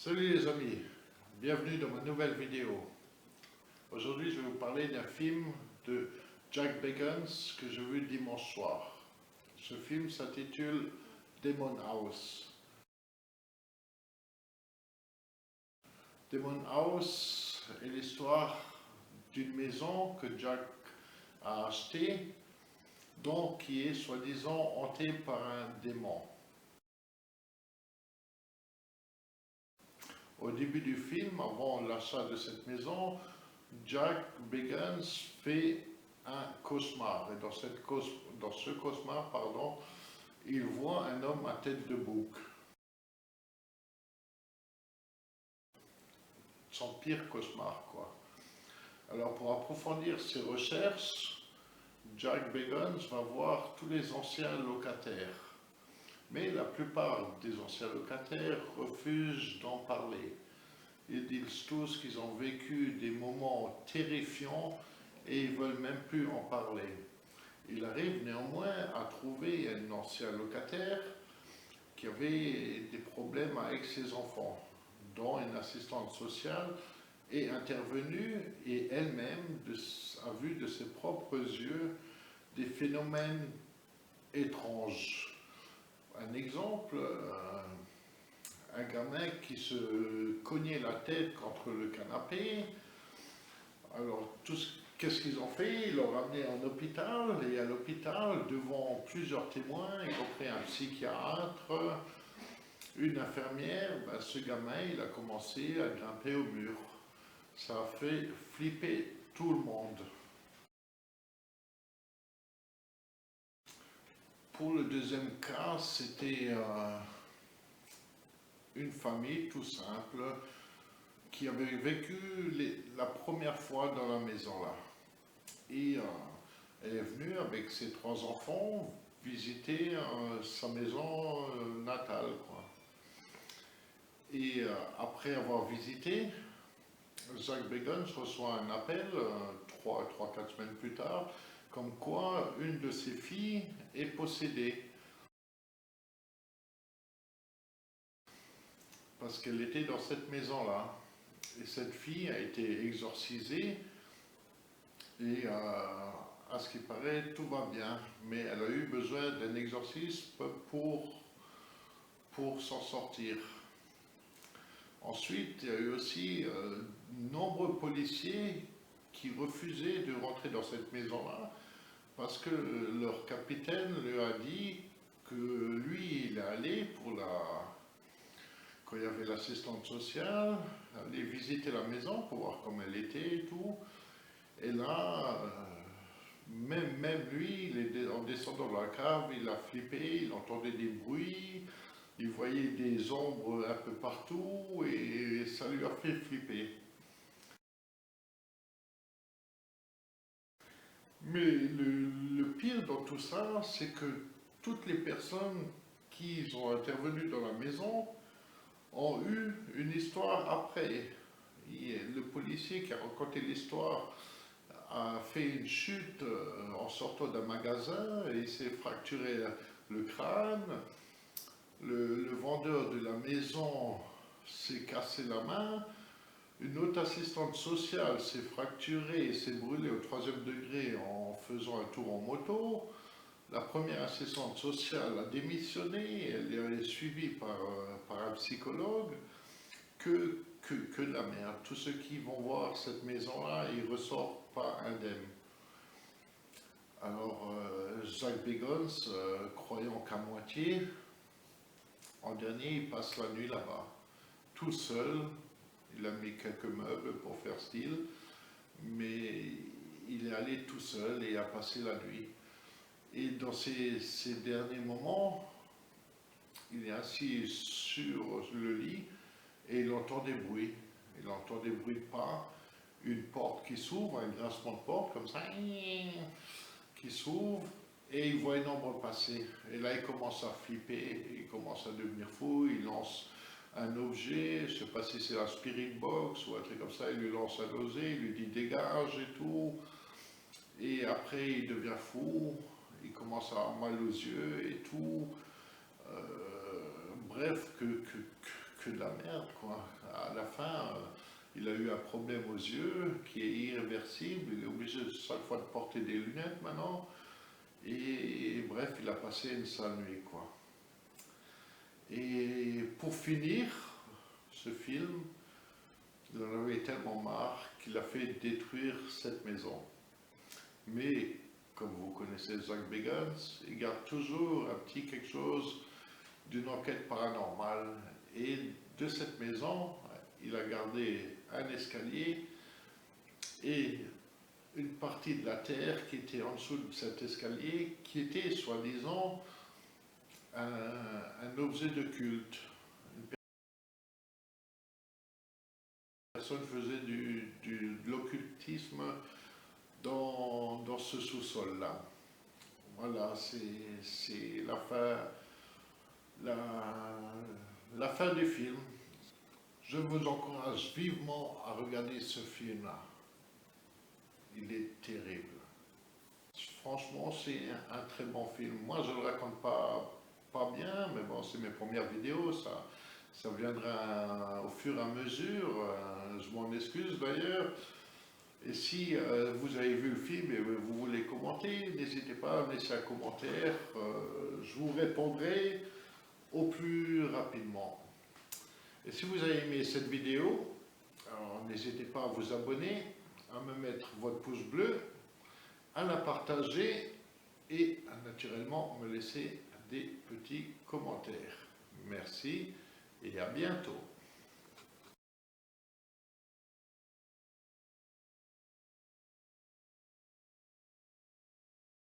Salut les amis, bienvenue dans ma nouvelle vidéo. Aujourd'hui je vais vous parler d'un film de Jack Bagans que j'ai vu dimanche soir. Ce film s'intitule Demon House. Demon House est l'histoire d'une maison que Jack a achetée, donc qui est soi-disant hantée par un démon. Au début du film, avant l'achat de cette maison, Jack Bagans fait un cauchemar. Et dans ce cauchemar, il voit un homme à tête de bouc. Son pire cauchemar, quoi. Alors, pour approfondir ses recherches, Jack Bagans va voir tous les anciens locataires. Mais la plupart des anciens locataires refusent d'en parler. Ils disent tous qu'ils ont vécu des moments terrifiants et ils ne veulent même plus en parler. Il arrive néanmoins à trouver un ancien locataire qui avait des problèmes avec ses enfants, dont une assistante sociale est intervenue et elle-même a vu de ses propres yeux des phénomènes étranges. Un exemple, un gamin qui se cognait la tête contre le canapé. Alors, qu'est-ce qu'ils ont fait? Ils l'ont ramené en hôpital, et à l'hôpital, devant plusieurs témoins, y compris un psychiatre, une infirmière, ce gamin, il a commencé à grimper au mur. Ça a fait flipper tout le monde. Pour le deuxième cas, c'était une famille tout simple qui avait vécu la première fois dans la maison là. Et elle est venue avec ses 3 enfants visiter sa maison natale, quoi. Et après avoir visité, Jack Bagans reçoit un appel 3-4 semaines plus tard, comme quoi une de ses filles est possédée. Parce qu'elle était dans cette maison-là. Et cette fille a été exorcisée et à ce qui paraît, tout va bien. Mais elle a eu besoin d'un exorcisme pour s'en sortir. Ensuite, il y a eu aussi nombreux policiers qui refusaient de rentrer dans cette maison-là parce que leur capitaine lui a dit que lui, il est allé quand il y avait l'assistante sociale, aller visiter la maison pour voir comment elle était et tout. Et là, même lui, en descendant de la cave, il a flippé, il entendait des bruits, il voyait des ombres un peu partout et ça lui a fait flipper. Mais le pire dans tout ça, c'est que toutes les personnes qui sont intervenues dans la maison ont eu une histoire après. Le policier qui a raconté l'histoire a fait une chute en sortant d'un magasin et il s'est fracturé le crâne. Le vendeur de la maison s'est cassé la main. Une autre assistante sociale s'est fracturée et s'est brûlée au 3e degré en faisant un tour en moto. La première assistante sociale a démissionné, elle est suivie par un psychologue. Que de la merde. Tous ceux qui vont voir cette maison-là, ils ne ressortent pas indemnes. Alors, Jack Bagans, croyant qu'à moitié, en dernier, il passe la nuit là-bas, tout seul. Il a mis quelques meubles pour faire style, mais il est allé tout seul et a passé la nuit. Et dans ces derniers moments, il est assis sur le lit et il entend des bruits. Il entend des bruits de pas, une porte qui s'ouvre, un grincement de porte comme ça, qui s'ouvre, et il voit une ombre passer. Et là, il commence à flipper, il commence à devenir fou, il lance un objet, je ne sais pas si c'est la spirit box ou un truc comme ça, il lui lance un osé, il lui dit dégage et tout. Et après, il devient fou, il commence à avoir mal aux yeux et tout. Bref, que que de la merde, quoi. À la fin, il a eu un problème aux yeux qui est irréversible, il est obligé chaque fois de porter des lunettes maintenant, et bref, il a passé une sale nuit, quoi. Et pour finir, ce film, il en avait tellement marre qu'il a fait détruire cette maison. Mais, comme vous connaissez Zach Bagans, il garde toujours un petit quelque chose d'une enquête paranormale. Et de cette maison, il a gardé un escalier et une partie de la terre qui était en dessous de cet escalier, qui était soi-disant un objet de culte. Une personne faisait de l'occultisme dans ce sous-sol-là. Voilà, c'est la fin du film. Je vous encourage vivement à regarder ce film-là. Il est terrible. Franchement, c'est un très bon film. Moi, je ne le raconte pas bien, mais bon, c'est mes premières vidéos, ça viendra au fur et à mesure. Je m'en excuse d'ailleurs. Et si vous avez vu le film et vous voulez commenter, n'hésitez pas à me laisser un commentaire. Je vous répondrai au plus rapidement. Et si vous avez aimé cette vidéo, n'hésitez pas à vous abonner, à me mettre votre pouce bleu, à la partager et à naturellement me laisser des petits commentaires. Merci et à bientôt.